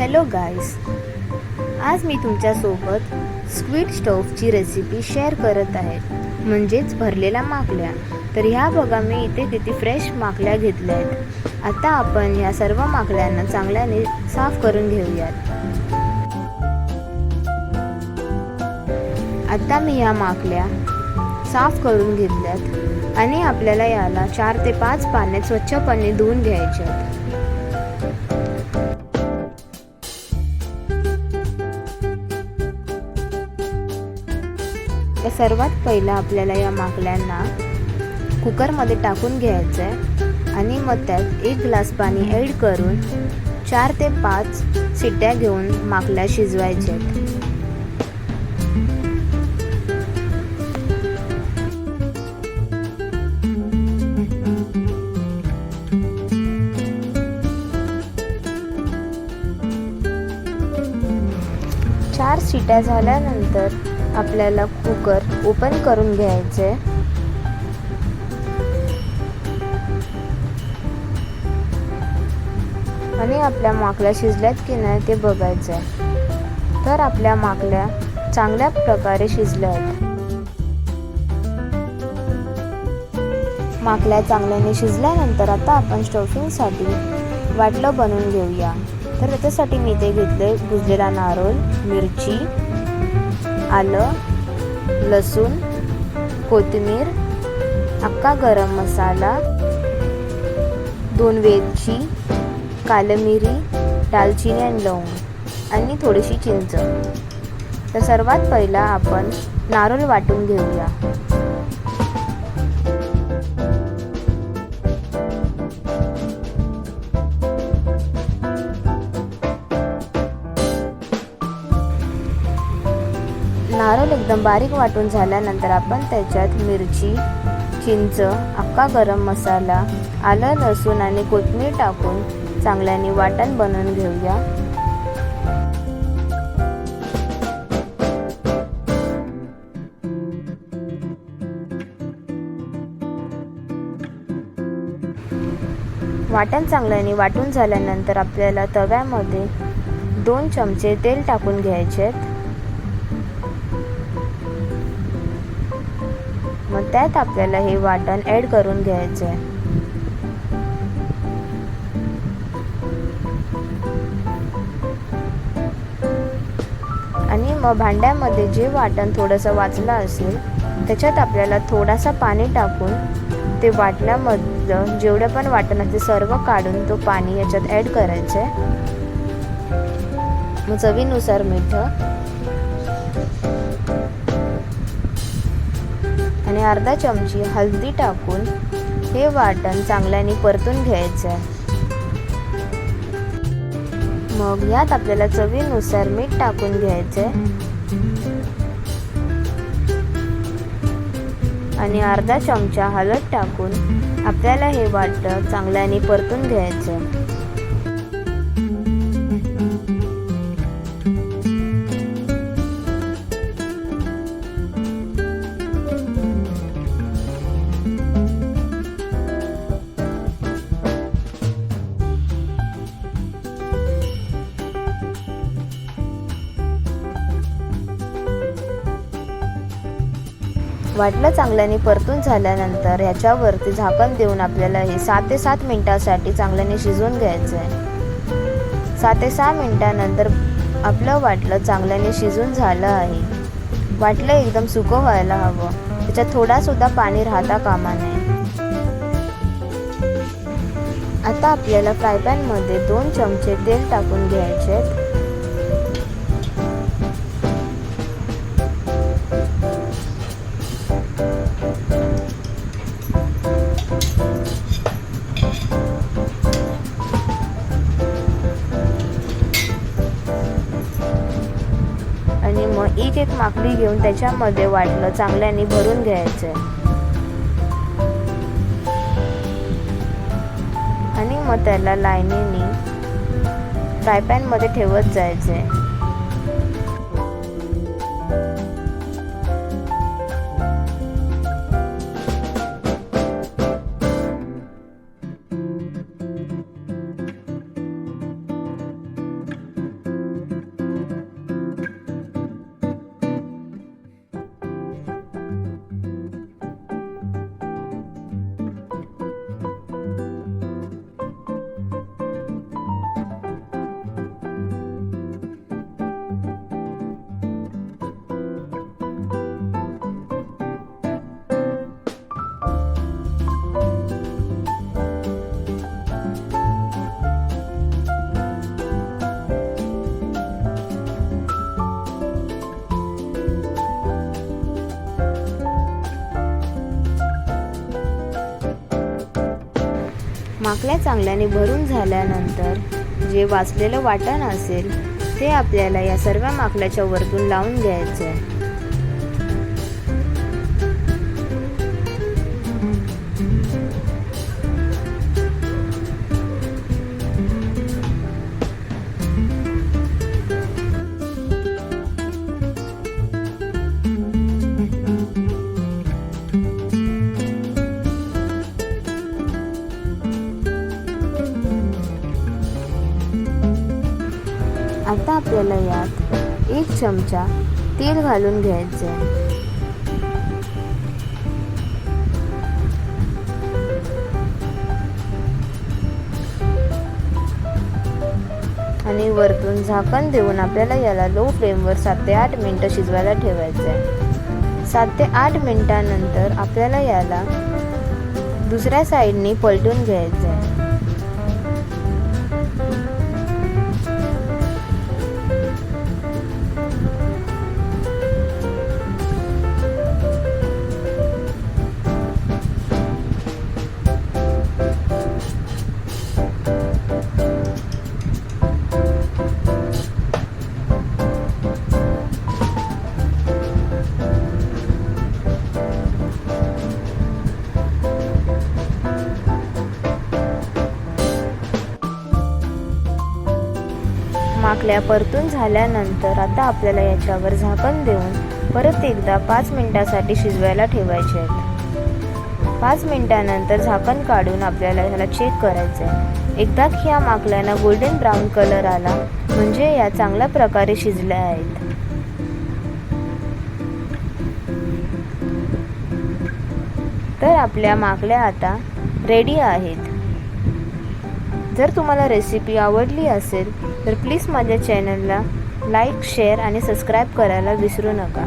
Hello guys, आज मी तुमच्यासोबत squid स्टोवची recipe share करत आहे, म्हणजेच भरलेल्या माकल्या. तर ह्या बघा, मी इथे किती फ्रेश माकल्या घेतल्या आहेत. आता आपण ह्या सर्व माकल्यांना चांगल्याने साफ करून घेऊयात. आता मी ह्या माकल्या साफ करून घेतल्यात आणि आपल्याला याला 4 ते 5 पाण्यात स्वच्छपणे धुवून घ्यायच्यात. सर्वात पहिला आपल्याला या माकल्यांना कुकरमध्ये टाकून घ्यायचं आहे आणि मग त्यात 1 ग्लास पाणी ॲड करून 4 ते 5 शिट्ट्या घेऊन माकल्या शिजवायच्या आहेत. चार शिट्ट्या झाल्यानंतर आपल्याला कुकर ओपन करून घ्यायचे आणि आपल्या माकल्या शिजल्यात की नाही ते बघायचं आहे. तर आपल्या माकल्या चांगल्या प्रकारे शिजल्या आहेत. माकल्या चांगल्याने शिजल्यानंतर आता आपण स्टफिंगसाठी वाटलं बनवून घेऊया. तर त्याच्यासाठी मी इथे घेतले भुजलेला नारळ, मिरची, आलं, लसूण, कोथिंबीर, अख्खा गरम मसाला, 2 वेलची, काली मिरी, दालचिनी आणि लवंग आणि थोडीशी चिंच. तर सर्वात पहिला आपण नारळ वाटून घेऊया. नारळ एकदम बारीक वाटून झाल्यानंतर आपण त्याच्यात मिरची, चिंच, अख्खा गरम मसाला, आलं, लसूण आणि कोथिंबीर टाकून चांगल्याने वाटण बनवून घेऊया. वाटण चांगल्याने वाटून झाल्यानंतर आपल्याला तव्यामध्ये 2 चमचे तेल टाकून घ्यायचे. मग त्यात आपल्याला हे वाटण ॲड करून घ्यायचं आहे. आणि मग भांड्यामध्ये जे वाटण थोडंसं वाचलं असेल त्याच्यात आपल्याला थोडासा पाणी टाकून ते वाटण्यामधलं जेवढं पण वाटण असेल सर्व काढून तो पाणी याच्यात ॲड करायचं आहे. मग चवीनुसार मीठ आणि अर्धा चमची हळदी टाकून हे वाटण चांगल्याने परतून घ्यायचं आहे. मग यात आपल्याला चवीनुसार मीठ टाकून घ्यायचं आहे आणि अर्धा चमचा हळद टाकून आपल्याला हे वाटण चांगल्याने परतून घ्यायचं आहे. वाटलं चांगल्याने परतून झाल्यानंतर ह्याच्यावरती झाकण देऊन आपल्याला हे 7 ते 7 मिनिटांसाठी चांगल्याने शिजवून घ्यायचं आहे. 7 ते 6 मिनिटांनंतर आपलं वाटलं चांगल्याने शिजून झालं आहे. वाटलं एकदम सुकं व्हायला हवं, त्याच्यात थोडासुद्धा पाणी राहता कामा नये. आता आपल्याला फ्रायपॅनमध्ये 2 चमचे तेल टाकून घ्यायचे. आणि मग एक माकडी घेऊन त्याच्यामध्ये वाटलं चांगल्याने भरून घ्यायचं आणि मग त्याला लाईनीने फ्रायपॅनमध्ये ठेवत जायचं आहे. माकल्या चांगल्याने भरून झाल्यानंतर जे वाचलेलं वाटण असेल ते आपल्याला या सर्व माकल्याच्या वरतून लावून घ्यायचं आहे. आता आपल्याला यात 1 चमचा तेल घालून घ्यायचे आहे. आणि वरतून झाकण देऊन आपल्याला याला लो फ्लेमवर 7 ते 8 मिनिटं शिजवायला ठेवायचं आहे. 7 ते 8 मिनिटांनंतर आपल्याला याला दुसऱ्या साईडने पलटून घ्यायचं आहे. माकल्या परतून झाल्यानंतर आता आपल्याला याच्यावर झाकण देऊन परत एकदा 5 मिनिटांसाठी शिजवायला ठेवायचे आहेत. 5 मिनिटांनंतर झाकण काढून आपल्याला ह्याला चेक करायचं आहे. एकदा ह्या माकल्यांना गोल्डन ब्राऊन कलर आला म्हणजे या चांगल्या प्रकारे शिजल्या आहेत. तर आपल्या माकल्या आता रेडी आहेत. जर तुम्हाला रेसिपी आवडली असेल तर प्लीज माझ्या चॅनलला लाईक, शेअर आणि सबस्क्राईब करायला विसरू नका.